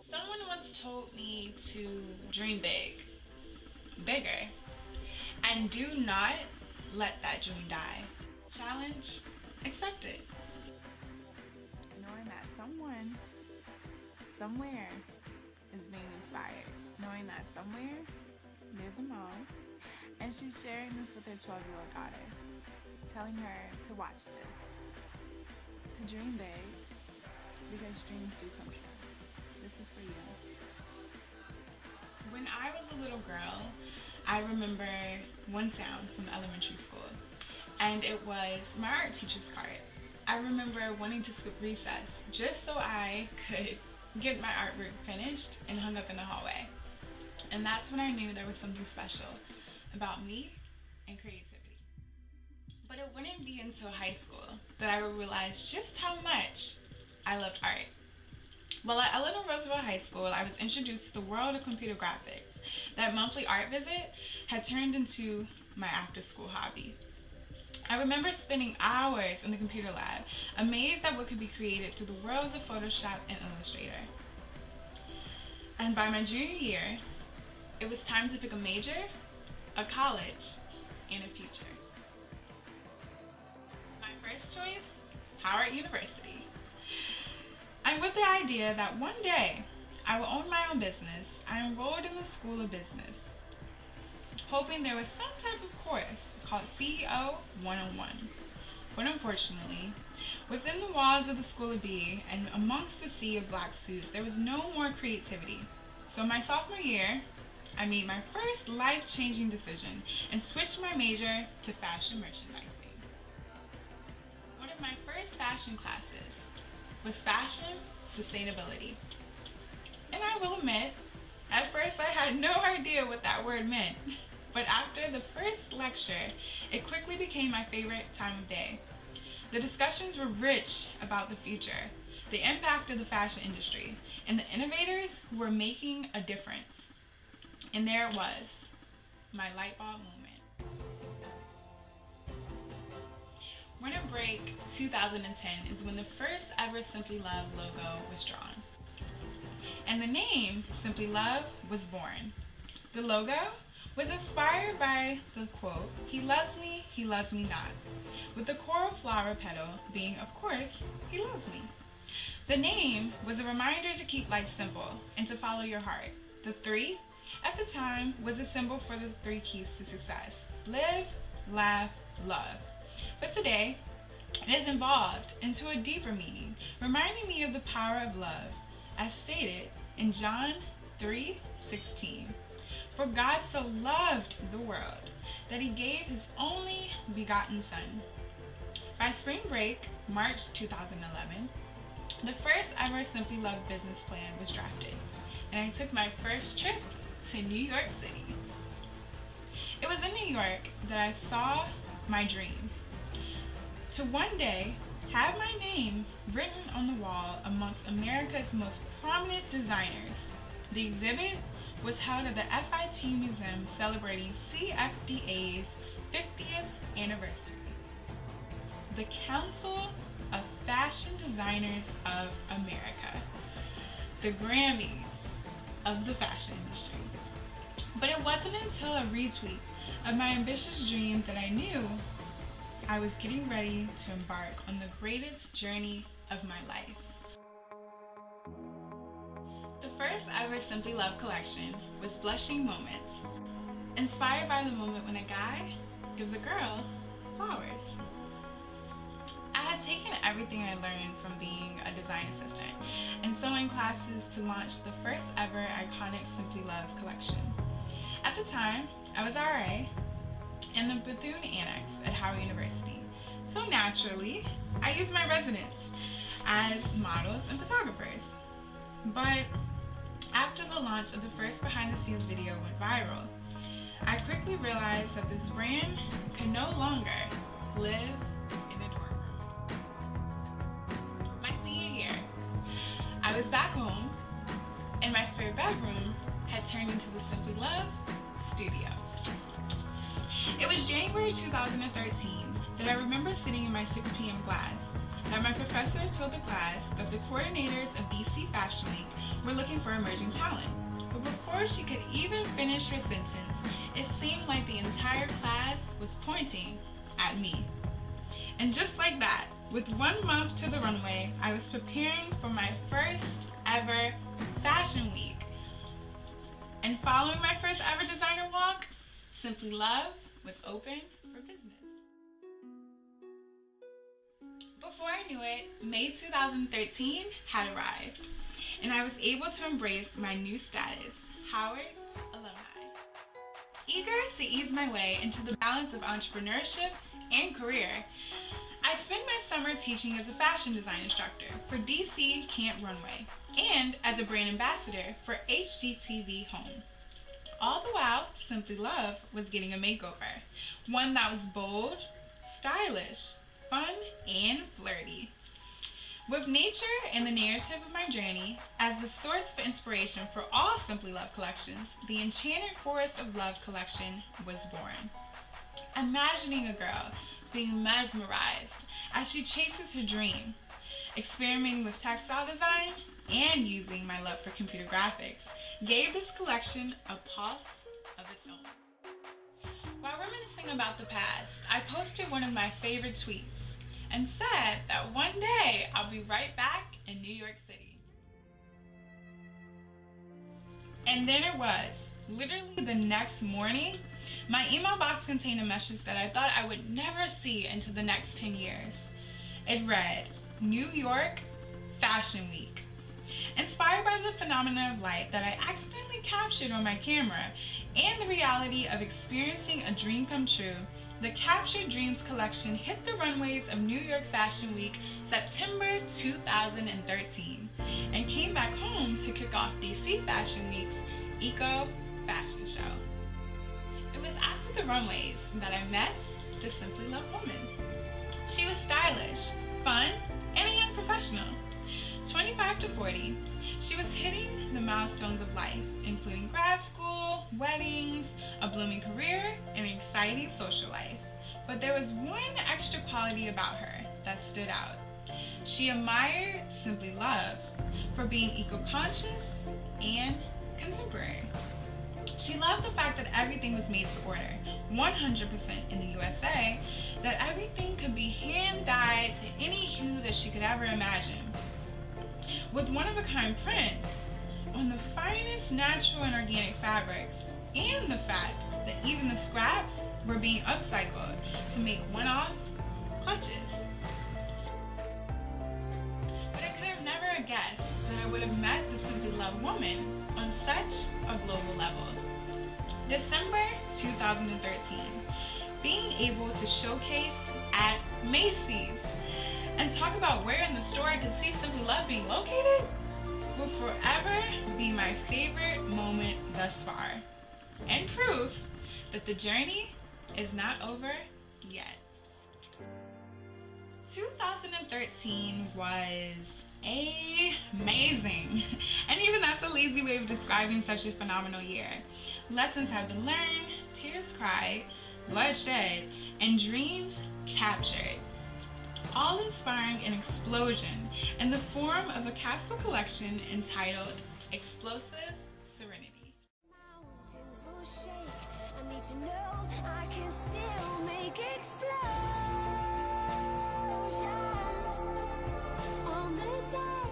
Someone once told me to dream big, bigger, and do not let that dream die. Challenge accepted. Knowing that someone, somewhere is being inspired. Knowing that somewhere there's a mom and she's sharing this with her 12-year-old daughter, telling her to watch this, to dream big, because dreams do come true. This is for you. When I was a little girl, I remember one sound from elementary school, and it was my art teacher's cart. I remember wanting to skip recess just so I could get my artwork finished and hung up in the hallway. And that's when I knew there was something special about me and creativity. But it wouldn't be until high school that I would realize just how much I loved art. While at Eleanor Roosevelt High School, I was introduced to the world of computer graphics. That monthly art visit had turned into my after-school hobby. I remember spending hours in the computer lab, amazed at what could be created through the worlds of Photoshop and Illustrator. And by my junior year, it was time to pick a major, a college, and a future. My first choice, Howard University. And with the idea that one day I will own my own business, I enrolled in the School of Business, hoping there was some type of course called CEO 101. But unfortunately, within the walls of the School of B and amongst the sea of black suits, there was no more creativity. So my sophomore year, I made my first life-changing decision and switched my major to fashion merchandising. One of my first fashion classes was fashion sustainability. And I will admit, at first I had no idea what that word meant. But after the first lecture, it quickly became my favorite time of day. The discussions were rich about the future, the impact of the fashion industry, and the innovators who were making a difference. And there it was, my light bulb moment. Winter break 2010 is when the first ever Simply Love logo was drawn. And the name Simply Love was born. The logo was inspired by the quote, "He loves me not," with the coral flower petal being, of course, "He loves me." The name was a reminder to keep life simple and to follow your heart. The 3 at the time was a symbol for the 3 keys to success: live, laugh, love. But today, it has evolved into a deeper meaning, reminding me of the power of love, as stated in John 3:16. For God so loved the world that he gave his only begotten Son. By spring break, March 2011, the first ever Simply Love business plan was drafted, and I took my first trip to New York City. It was in New York that I saw my dream, to one day have my name written on the wall amongst America's most prominent designers. The exhibit was held at the FIT Museum celebrating CFDA's 50th anniversary. The Council of Fashion Designers of America, the Grammys of the fashion industry. But it wasn't until a retweet of my ambitious dream that I knew I was getting ready to embark on the greatest journey of my life. The first ever Simply Love collection was Blushing Moments, inspired by the moment when a guy gives a girl flowers. I had taken everything I learned from being a design assistant and sewing classes to launch the first ever iconic Simply Love collection. At the time, I was RA in the Bethune Annex at Howard University, so naturally, I used my residents as models and photographers. But after the launch of the first behind-the-scenes video went viral, I quickly realized that this brand could no longer live in a dorm room. My senior year, I was back home, and my spare bedroom had turned into the Simply Love studio. It was January 2013 that I remember sitting in my 6 p.m. class, that my professor told the class that the coordinators of DC Fashion Week were looking for emerging talent. But before she could even finish her sentence, it seemed like the entire class was pointing at me. And just like that, with 1 month to the runway, I was preparing for my first ever fashion week. And following my first ever designer walk, Simply Love was open for business. Before I knew it, May 2013 had arrived, and I was able to embrace my new status, Howard alumni. Eager to ease my way into the balance of entrepreneurship and career, I spent my summer teaching as a fashion design instructor for DC Camp Runway and as a brand ambassador for HGTV Home. All the while, Simply Love was getting a makeover, one that was bold, stylish, fun, and flirty. With nature and the narrative of my journey as the source for inspiration for all Simply Love collections, the Enchanted Forest of Love collection was born. Imagining a girl being mesmerized as she chases her dream, experimenting with textile design, and using my love for computer graphics gave this collection a pulse of its own. While reminiscing about the past, I posted one of my favorite tweets and said that one day I'll be right back in New York City. And then it was. Literally the next morning, my email box contained a message that I thought I would never see until the next 10 years. It read, New York Fashion Week. Inspired by the phenomena of light that I accidentally captured on my camera and the reality of experiencing a dream come true, the Captured Dreams collection hit the runways of New York Fashion Week September 2013 and came back home to kick off DC Fashion Week's Eco Fashion Show. It was after the runways that I met the Simply Love woman. She was stylish, fun, and a young professional. 25 to 40, she was hitting the milestones of life, including grad school, weddings, a blooming career, and an exciting social life. But there was one extra quality about her that stood out. She admired Simply Love for being eco-conscious and contemporary. She loved the fact that everything was made to order, 100% in the USA, that everything could be hand-dyed to any hue that she could ever imagine, with one-of-a-kind prints on the finest natural and organic fabrics, and the fact that even the scraps were being upcycled to make one-off clutches. But I could have never guessed that I would have met the Simply Love woman on such a global level. December 2013, being able to showcase at Macy's and talk about where in the store I could see Simply Love being located will forever be my favorite moment thus far, and proof that the journey is not over yet. 2013 was amazing, and even that's a lazy way of describing such a phenomenal year. Lessons have been learned, tears cried, blood shed, and dreams captured, all inspiring an explosion in the form of a capsule collection entitled Explosive Serenity. Mountains will shake. I need to know I can still make explosions on the day